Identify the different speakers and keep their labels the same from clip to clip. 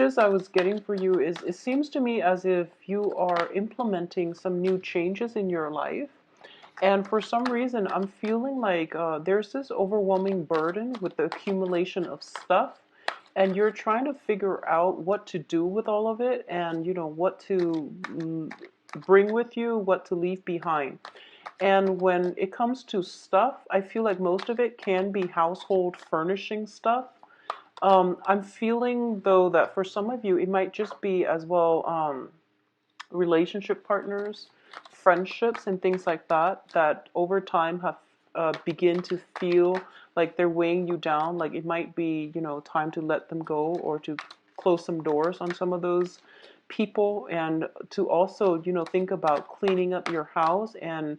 Speaker 1: Messages I was getting for you is it seems to me as if you are implementing some new changes in your life. And for some reason, I'm feeling like there's this overwhelming burden with the accumulation of stuff. And you're trying to figure out what to do with all of it and, what to bring with you, what to leave behind. And when it comes to stuff, I feel like most of it can be household furnishing stuff. I'm feeling though that for some of you, it might just be as well relationship partners, friendships, and things like that that over time have begin to feel like they're weighing you down. Like it might be, time to let them go or to close some doors on some of those people, and to also, think about cleaning up your house and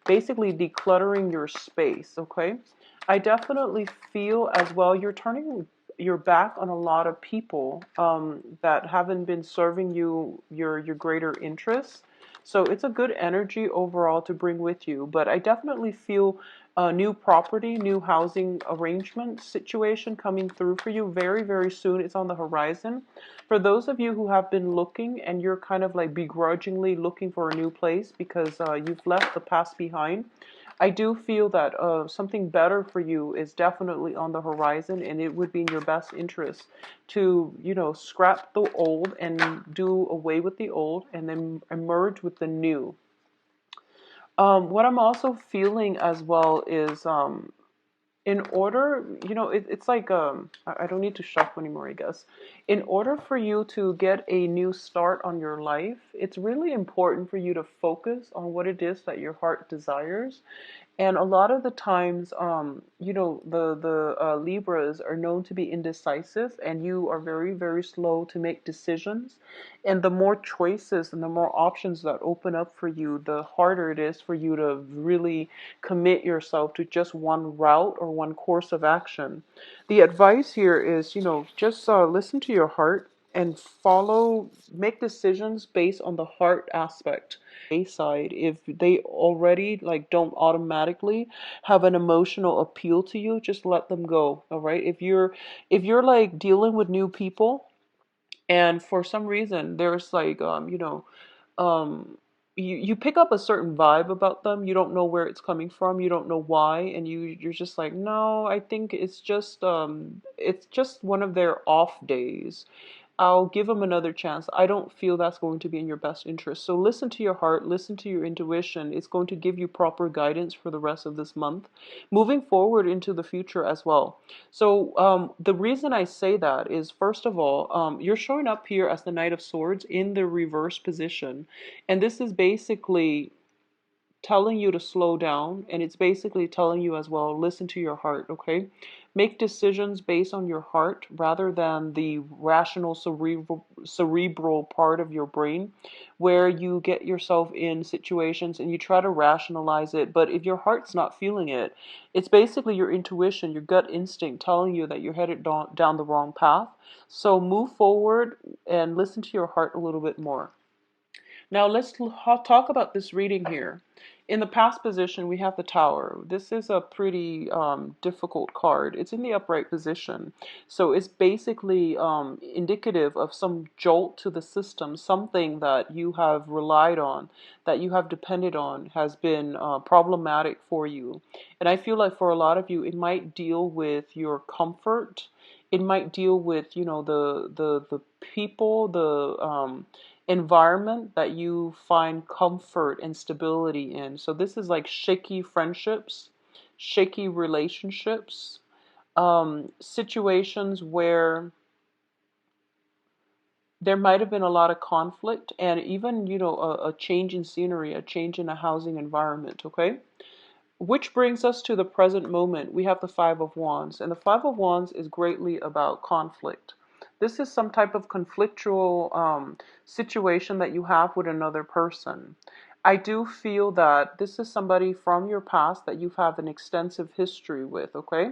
Speaker 1: basically decluttering your space. Okay. I definitely feel as well you're turning your back on a lot of people that haven't been serving you your greater interests. So it's a good energy overall to bring with you. But I definitely feel a new property, new housing arrangement situation coming through for you very, very soon. It's on the horizon. For those of you who have been looking and you're kind of like begrudgingly looking for a new place because you've left the past behind, I do feel that something better for you is definitely on the horizon, and it would be in your best interest to, scrap the old and do away with the old and then emerge with the new. What I'm also feeling as well is in order, it's like I don't need to shuffle anymore, I guess. In order for you to get a new start on your life, it's really important for you to focus on what it is that your heart desires. And a lot of the times, the Libras are known to be indecisive, and you are very, very slow to make decisions. And the more choices and the more options that open up for you, the harder it is for you to really commit yourself to just one route or one course of action. The advice here is, just listen to your heart and follow, make decisions based on the heart aspect. Side, if they already like don't automatically have an emotional appeal to you, just let them go. All right, if you're like dealing with new people and for some reason there's like um you pick up a certain vibe about them, you don't know where it's coming from, you don't know why, and you're just like, no, I think it's just one of their off days. I'll give them another chance. I don't feel that's going to be in your best interest. So listen to your heart, listen to your intuition. It's going to give you proper guidance for the rest of this month, moving forward into the future as well. So the reason I say that is, first of all, you're showing up here as the Knight of Swords in the reverse position. And this is basically telling you to slow down, and it's basically telling you as well, listen to your heart. Okay, make decisions based on your heart rather than the rational cerebral part of your brain, where you get yourself in situations and you try to rationalize it, but if your heart's not feeling it, it's basically your intuition, your gut instinct telling you that you're headed down the wrong path. So move forward and listen to your heart a little bit more. Now let's talk about this reading here. In the past position, we have the Tower. This is a pretty difficult card. It's in the upright position. So it's basically indicative of some jolt to the system, something that you have relied on, that you have depended on, has been problematic for you. And I feel like for a lot of you, it might deal with your comfort. It might deal with, the people, the environment that you find comfort and stability in. So this is like shaky friendships, shaky relationships, situations where there might have been a lot of conflict and even, a change in scenery, a change in a housing environment, okay? Which brings us to the present moment. We have the Five of Wands, and the Five of Wands is greatly about conflict. This is some type of conflictual situation that you have with another person. I do feel that this is somebody from your past that you have an extensive history with, okay?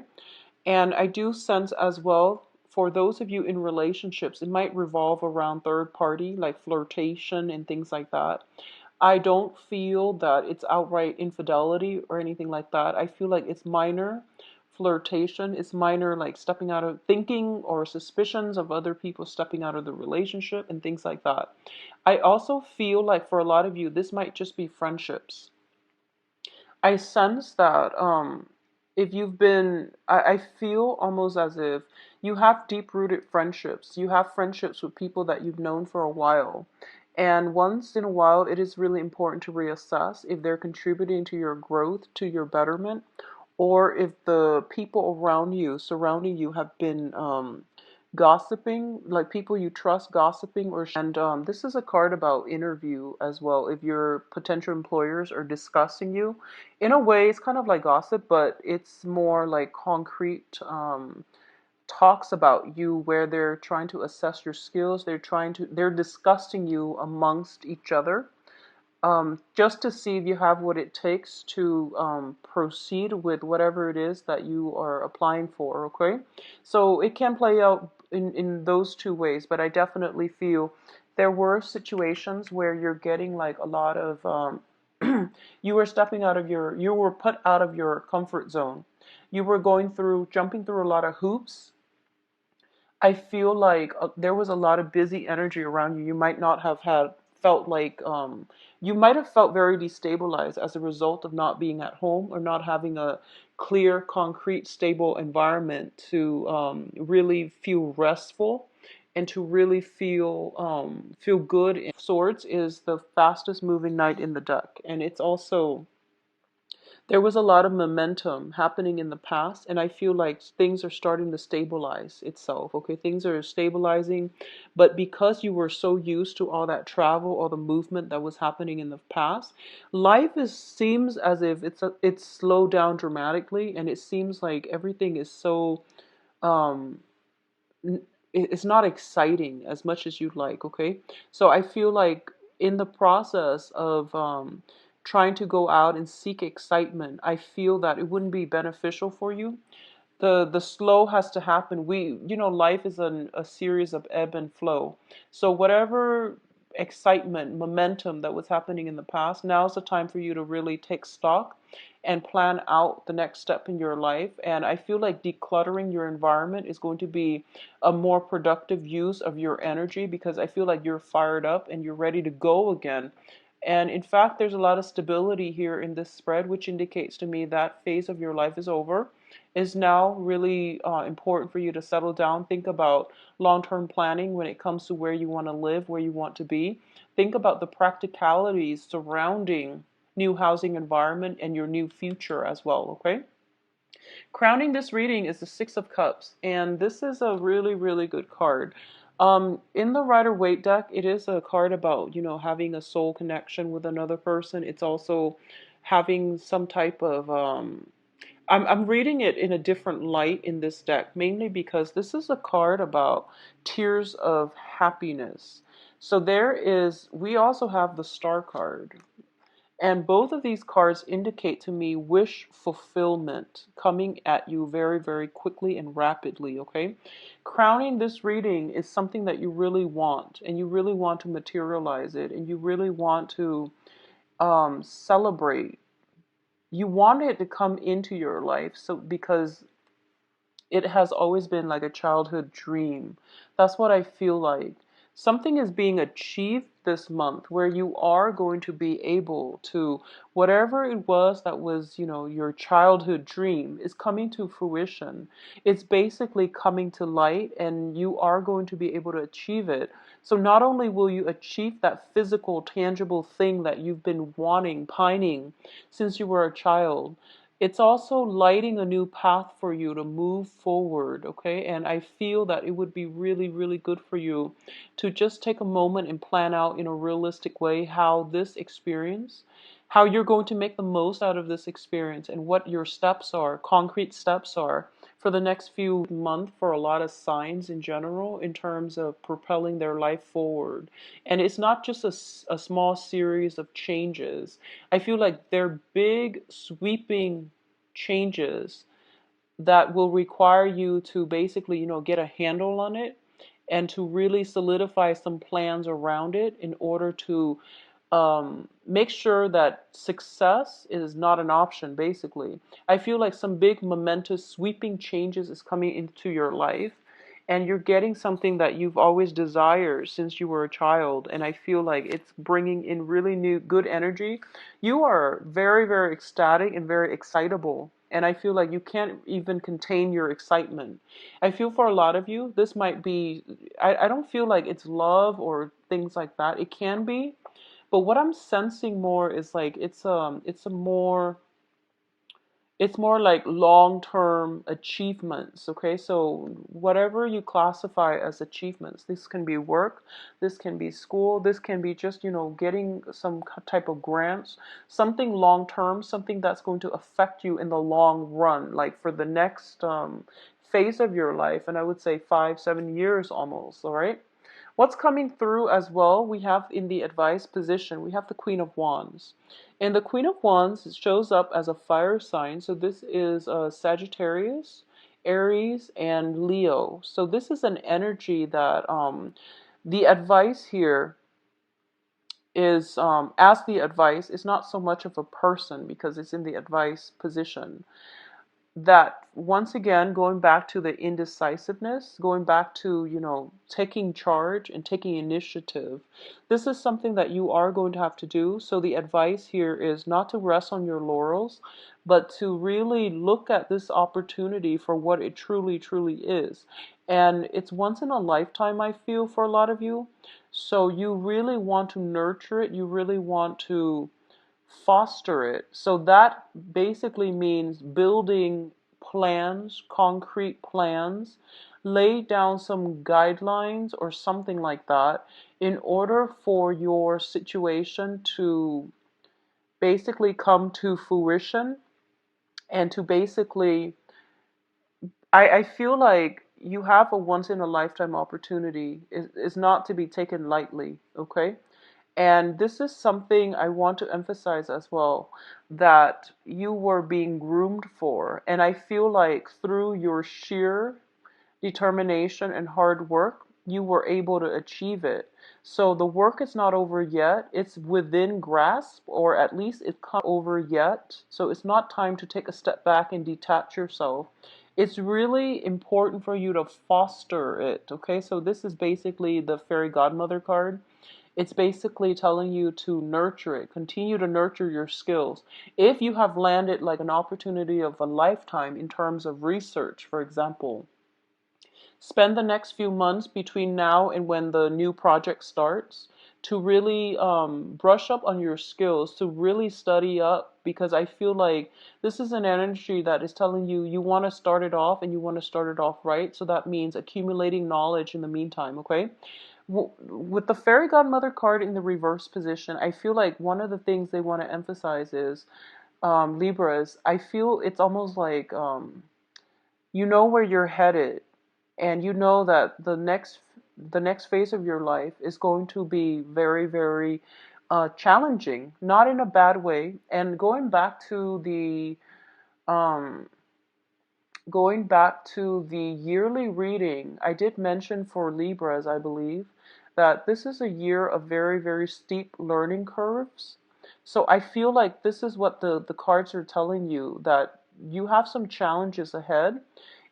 Speaker 1: And I do sense as well, for those of you in relationships, it might revolve around third party, like flirtation and things like that. I don't feel that it's outright infidelity or anything like that. I feel like it's minor flirtation. It's minor, like stepping out of thinking or suspicions of other people stepping out of the relationship and things like that. I also feel like for a lot of you, this might just be friendships. I sense that if you've been, I feel almost as if you have deep rooted friendships. You have friendships with people that you've known for a while. And once in a while, it is really important to reassess if they're contributing to your growth, to your betterment, or if the people around you, surrounding you, have been gossiping, like people you trust gossiping or and this is a card about interview as well. If your potential employers are discussing you, in a way it's kind of like gossip, but it's more like concrete talks about you where they're trying to assess your skills. They're discussing you amongst each other, just to see if you have what it takes to proceed with whatever it is that you are applying for, okay? So it can play out in those two ways, but I definitely feel there were situations where you're getting like a lot of, you were you were put out of your comfort zone. You were jumping through a lot of hoops. I feel like there was a lot of busy energy around you. You might not have felt like you might have felt very destabilized as a result of not being at home or not having a clear, concrete, stable environment to really feel restful and to really feel good. Swords is the fastest moving knight in the deck, and it's also there was a lot of momentum happening in the past, and I feel like things are starting to stabilize itself. Okay, things are stabilizing, but because you were so used to all that travel, all the movement that was happening in the past, life seems as if it's slowed down dramatically, and it seems like everything is so um it's not exciting as much as you'd like, okay? So I feel like in the process of trying to go out and seek excitement, I feel that it wouldn't be beneficial for you. The slow has to happen. Life is a series of ebb and flow. So whatever excitement, momentum that was happening in the past, now's the time for you to really take stock and plan out the next step in your life. And I feel like decluttering your environment is going to be a more productive use of your energy, because I feel like you're fired up and you're ready to go again. And in fact, there's a lot of stability here in this spread, which indicates to me that phase of your life is over. Is now really important for you to settle down. Think about long-term planning when it comes to where you want to live, where you want to be. Think about the practicalities surrounding new housing environment and your new future as well, okay? Crowning this reading is the Six of Cups, and this is a really, really good card. In the Rider-Waite deck, it is a card about, having a soul connection with another person. It's also having some type of, I'm reading it in a different light in this deck, mainly because this is a card about tears of happiness. So we also have the Star card. And both of these cards indicate to me wish fulfillment coming at you very, very quickly and rapidly, okay? Crowning this reading is something that you really want, and you really want to materialize it, and you really want to celebrate. You want it to come into your life, so because it has always been like a childhood dream. That's what I feel like. Something is being achieved this month where you are going to be able to, whatever it was that was, your childhood dream is coming to fruition. It's basically coming to light, and you are going to be able to achieve it. So not only will you achieve that physical, tangible thing that you've been wanting, pining since you were a child, it's also lighting a new path for you to move forward, okay? And I feel that it would be really, really good for you to just take a moment and plan out in a realistic way how you're going to make the most out of this experience, and what your steps are, concrete steps are for the next few months for a lot of signs in general in terms of propelling their life forward. And it's not just a small series of changes. I feel like they're big, sweeping changes that will require you to basically, get a handle on it and to really solidify some plans around it in order to make sure that success is not an option, basically. I feel like some big momentous sweeping changes is coming into your life, and you're getting something that you've always desired since you were a child, and I feel like it's bringing in really new good energy. You are very, very ecstatic and very excitable, and I feel like you can't even contain your excitement. I feel for a lot of you this might be, I don't feel like it's love or things like that. It can be, but what I'm sensing more is like it's more like long-term achievements, okay? So whatever you classify as achievements, this can be work, this can be school, this can be just, getting some type of grants, something long-term, something that's going to affect you in the long run, like for the next phase of your life, and I would say 5, 7 years almost, all right? What's coming through as well, we have in the advice position, we have the Queen of Wands. And the Queen of Wands shows up as a fire sign. So this is Sagittarius, Aries, and Leo. So this is an energy that the advice here is, as the advice, is not so much of a person because it's in the advice position, that once again, going back to the indecisiveness, going back to, taking charge and taking initiative, this is something that you are going to have to do. So the advice here is not to rest on your laurels, but to really look at this opportunity for what it truly, truly is. And it's once in a lifetime, I feel, for a lot of you. So you really want to nurture it. You really want to foster it. So that basically means building plans, concrete plans, lay down some guidelines or something like that in order for your situation to basically come to fruition and to basically, I feel like you have a once in a lifetime opportunity is not to be taken lightly, okay? And this is something I want to emphasize as well, that you were being groomed for. And I feel like through your sheer determination and hard work, you were able to achieve it. So the work is not over yet. It's within grasp, or at least it's not over yet. So it's not time to take a step back and detach yourself. It's really important for you to foster it. Okay, so this is basically the fairy godmother card. It's basically telling you to nurture it, continue to nurture your skills. If you have landed like an opportunity of a lifetime in terms of research, for example, spend the next few months between now and when the new project starts to really brush up on your skills, to really study up, because I feel like this is an energy that is telling you you want to start it off and you want to start it off right. So that means accumulating knowledge in the meantime, okay? With the fairy godmother card in the reverse position, I feel like one of the things they want to emphasize is, Libras, I feel it's almost like, you know where you're headed, and you know that the next phase of your life is going to be very, very challenging, not in a bad way. And um, going back to the yearly reading, I did mention for Libras, I believe, that this is a year of very, very steep learning curves. So I feel like this is what the cards are telling you, that you have some challenges ahead.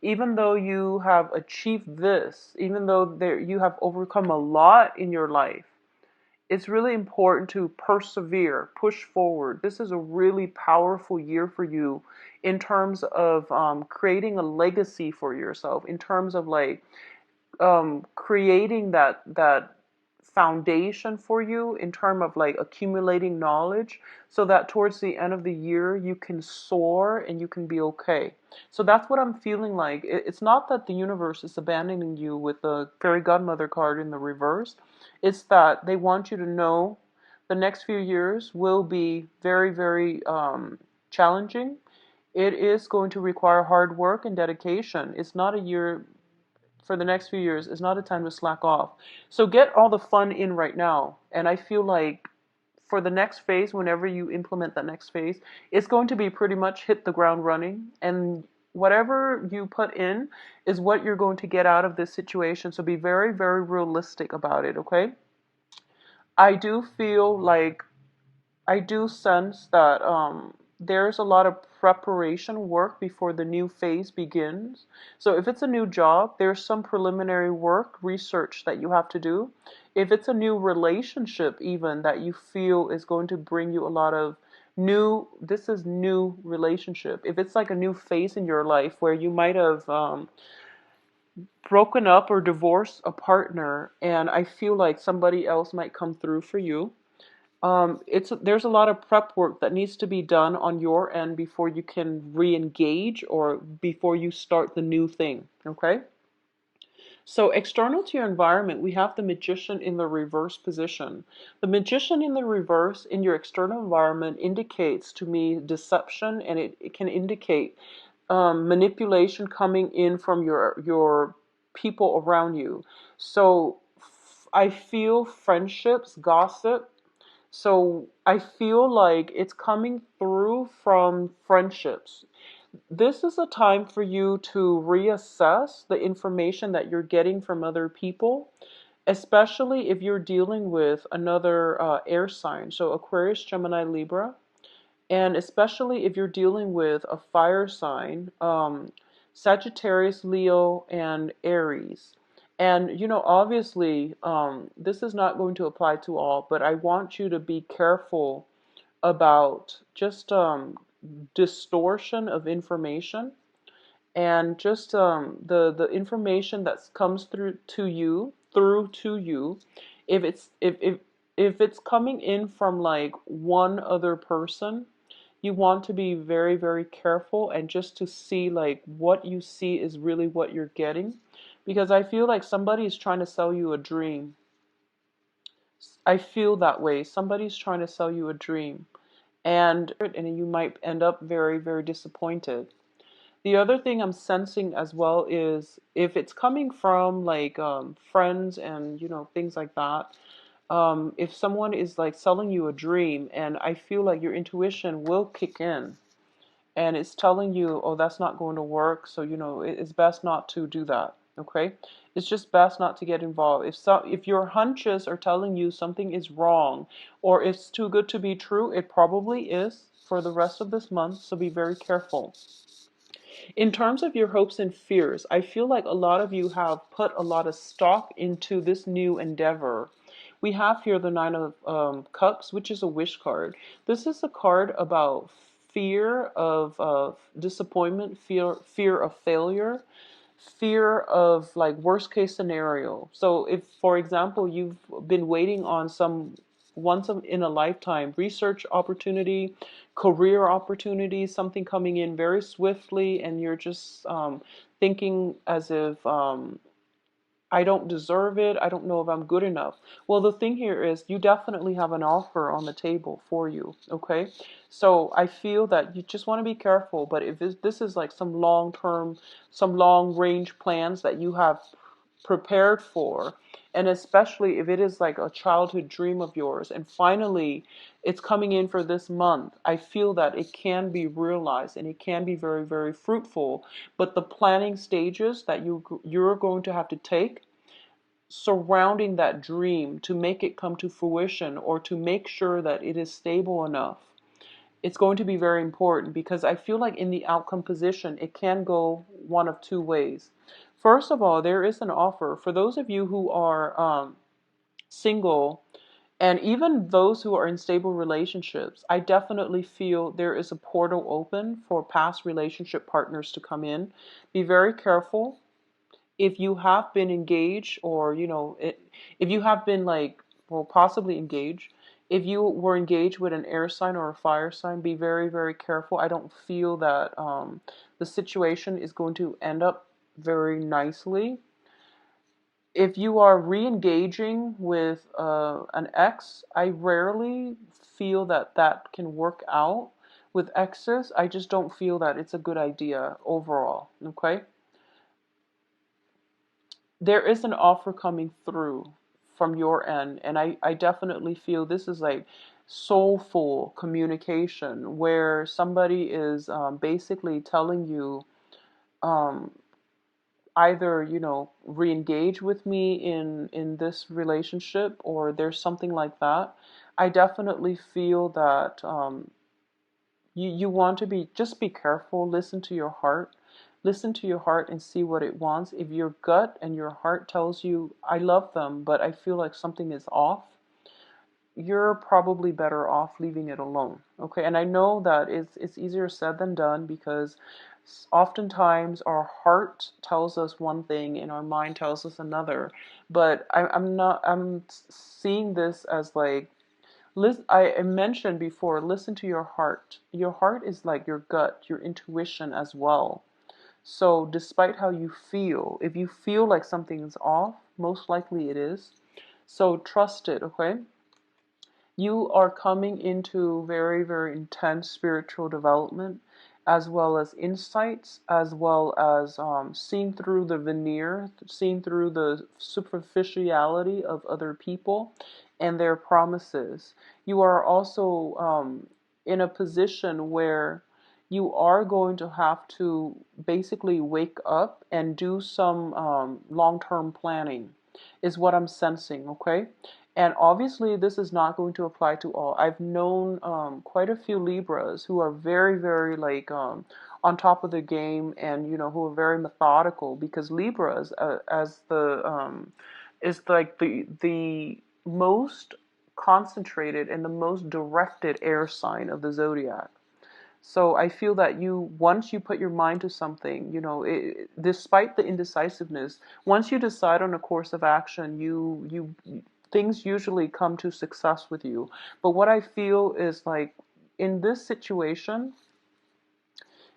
Speaker 1: Even though you have achieved this, even though you have overcome a lot in your life, it's really important to persevere, push forward. This is a really powerful year for you in terms of creating a legacy for yourself, in terms of like creating that foundation for you, in terms of like accumulating knowledge, so that towards the end of the year you can soar and you can be okay. So that's what I'm feeling like. It's not that the universe is abandoning you with the fairy godmother card in the reverse. It's that they want you to know the next few years will be very, very challenging. It is going to require hard work and dedication. It's not a year, for the next few years, is not a time to slack off. So get all the fun in right now. And I feel like for the next phase, whenever you implement that next phase, it's going to be pretty much hit the ground running. And whatever you put in is what you're going to get out of this situation. So be very, very realistic about it, okay? I do feel like I do sense that there's a lot of preparation work before the new phase begins. So if it's a new job, there's some preliminary work, research that you have to do. If it's a new relationship, even that you feel is going to bring you a lot of this is new relationship. If it's like a new phase in your life where you might have broken up or divorced a partner, and I feel like somebody else might come through for you. There's a lot of prep work that needs to be done on your end before you can re-engage or before you start the new thing. Okay. So external to your environment, we have the magician in the reverse position. The magician in the reverse in your external environment indicates to me deception, and it can indicate manipulation coming in from your people around you. So I feel friendships, gossip. So I feel like it's coming through from friendships. This is a time for you to reassess the information that you're getting from other people, especially if you're dealing with another air sign. So Aquarius, Gemini, Libra. And especially if you're dealing with a fire sign, Sagittarius, Leo, and Aries. And, obviously, this is not going to apply to all, but I want you to be careful about just distortion of information and just the information that comes through to you, if it's coming in from like one other person, you want to be very, very careful and just to see like what you see is really what you're getting, because I feel like somebody is trying to sell you a dream. I feel that way. Somebody's trying to sell you a dream, and you might end up very, very disappointed. The other thing I'm sensing as well is if it's coming from like friends and things like that. If someone is like selling you a dream, and I feel like your intuition will kick in, and it's telling you, oh, that's not going to work. So it's best not to do that. Okay, it's just best not to get involved. If your hunches are telling you something is wrong, or it's too good to be true, it probably is for the rest of this month. So be very careful. In terms of your hopes and fears, I feel like a lot of you have put a lot of stock into this new endeavor. We have here the Nine of Cups, which is a wish card. This is a card about fear of disappointment, fear of failure, fear of like worst case scenario. So if, for example, you've been waiting on some once in a lifetime research opportunity, career opportunity, something coming in very swiftly, and you're just thinking as if I don't deserve it. I don't know if I'm good enough. Well, the thing here is you definitely have an offer on the table for you, okay? So I feel that you just want to be careful, but if this is like some long-term, some long-range plans that you have prepared for, and especially if it is like a childhood dream of yours, and finally it's coming in for this month, I feel that it can be realized and it can be very, very fruitful. But the planning stages that you're going to have to take surrounding that dream to make it come to fruition, or to make sure that it is stable enough, it's going to be very important, because I feel like in the outcome position, it can go one of two ways. First of all, there is an offer for those of you who are single, and even those who are in stable relationships. I definitely feel there is a portal open for past relationship partners to come in. Be very careful if you have been engaged, or if you have been like, well, possibly engaged. If you were engaged with an air sign or a fire sign, be very, very careful. I don't feel that the situation is going to end up very nicely. If you are re-engaging with an ex, I rarely feel that that can work out. With exes, I just don't feel that it's a good idea overall. Okay, there is an offer coming through from your end, and I definitely feel this is like soulful communication where somebody is basically telling you, um, either, re-engage with me in this relationship, or there's something like that, I definitely feel that you want to be careful. Listen to your heart. Listen to your heart and see what it wants. If your gut and your heart tells you, I love them, but I feel like something is off, you're probably better off leaving it alone. Okay, and I know that it's easier said than done, because oftentimes our heart tells us one thing and our mind tells us another. But I'm seeing this as like, I mentioned before, listen to your heart. Your heart is like your gut, your intuition as well. So despite how you feel, if you feel like something is off, most likely it is. So trust it, okay? You are coming into very, very intense spiritual development, as well as insights, as well as seeing through the veneer, seeing through the superficiality of other people and their promises. You are also in a position where you are going to have to basically wake up and do some long-term planning, is what I'm sensing, okay? And obviously, this is not going to apply to all. I've known quite a few Libras who are very, very like on top of the game, and who are very methodical, because Libras, as the is like the most concentrated and the most directed air sign of the zodiac. So I feel that once you put your mind to something, despite the indecisiveness, once you decide on a course of action, things usually come to success with you. But what I feel is like, in this situation,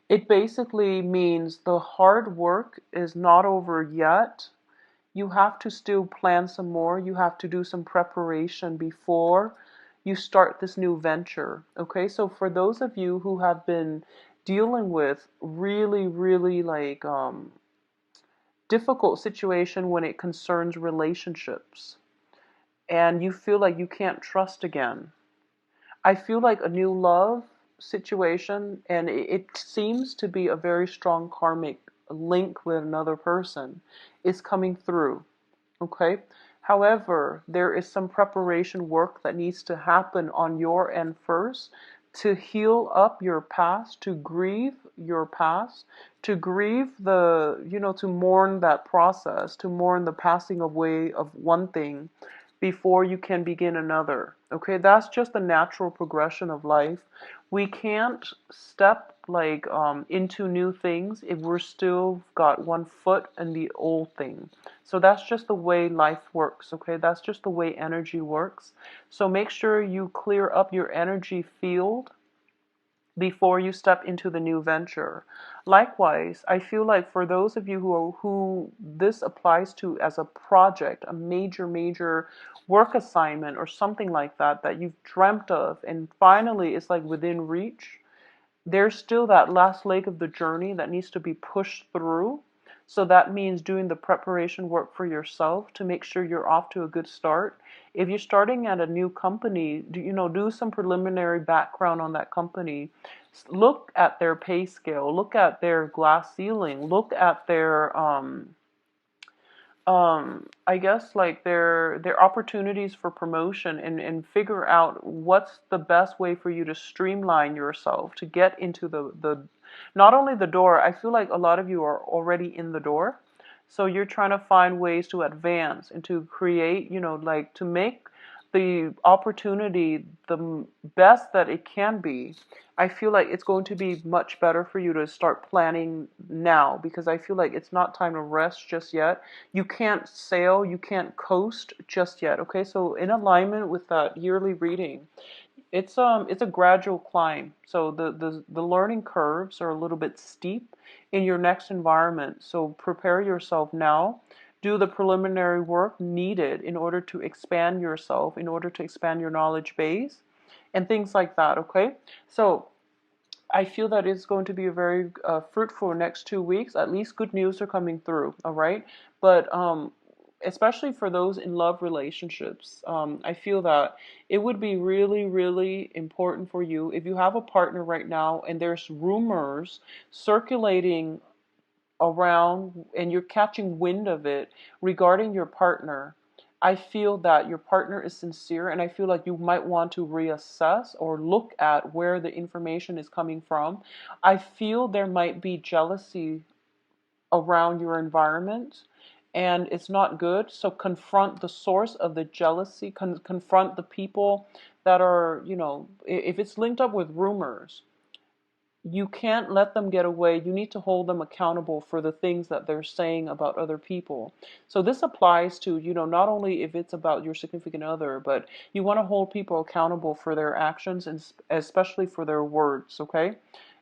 Speaker 1: it basically means the hard work is not over yet. You have to still plan some more. You have to do some preparation before you start this new venture. Okay, so for those of you who have been dealing with really, really like difficult situation when it concerns relationships, and you feel like you can't trust again, I feel like a new love situation, and it seems to be a very strong karmic link with another person, is coming through. Okay. However, there is some preparation work that needs to happen on your end first, to heal up your past, to grieve your past, to grieve to mourn that process, to mourn the passing away of one thing before you can begin another. Okay, that's just the natural progression of life. We can't step like into new things if we're still got one foot in the old thing. So that's just the way life works, okay? That's just the way energy works. So make sure you clear up your energy field before you step into the new venture. Likewise, I feel like for those of you who this applies to as a project, a major work assignment or something like that that you've dreamt of, and finally it's like within reach, there's still that last leg of the journey that needs to be pushed through. So that means doing the preparation work for yourself to make sure you're off to a good start. If you're starting at a new company, do some preliminary background on that company. Look at their pay scale, look at their glass ceiling, look at their I guess like their opportunities for promotion, and figure out what's the best way for you to streamline yourself to get into the not only the door. I feel like a lot of you are already in the door, so you're trying to find ways to advance and to create, like to make the opportunity the best that it can be. I feel like it's going to be much better for you to start planning now, because I feel like it's not time to rest just yet. You can't sail, you can't coast just yet. Okay, so in alignment with that yearly reading, it's a gradual climb. So the learning curves are a little bit steep in your next environment. So prepare yourself now. Do the preliminary work needed in order to expand yourself, in order to expand your knowledge base, and things like that. Okay, so I feel that it's going to be a very fruitful next 2 weeks. At least good news are coming through. All right, but especially for those in love relationships, I feel that it would be really, really important for you, if you have a partner right now and there's rumors circulating around and you're catching wind of it regarding your partner, I feel that your partner is sincere, and I feel like you might want to reassess or look at where the information is coming from. I feel there might be jealousy around your environment, and it's not good. So confront the source of the jealousy, confront the people that are, if it's linked up with rumors, you can't let them get away. You need to hold them accountable for the things that they're saying about other people. So this applies to, not only if it's about your significant other, but you want to hold people accountable for their actions and especially for their words, okay?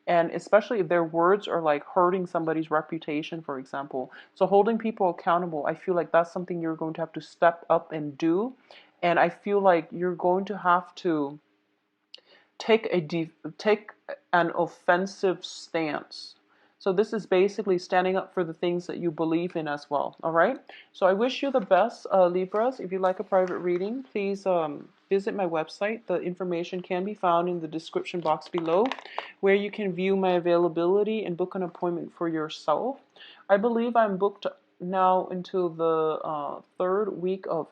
Speaker 1: And especially if their words are like hurting somebody's reputation, for example. So holding people accountable, I feel like that's something you're going to have to step up and do. And I feel like you're going to have to take an offensive stance. So this is basically standing up for the things that you believe in as well. All right. So I wish you the best, Libras. If you'd like a private reading, please visit my website. The information can be found in the description box below, where you can view my availability and book an appointment for yourself. I believe I'm booked now until the third week of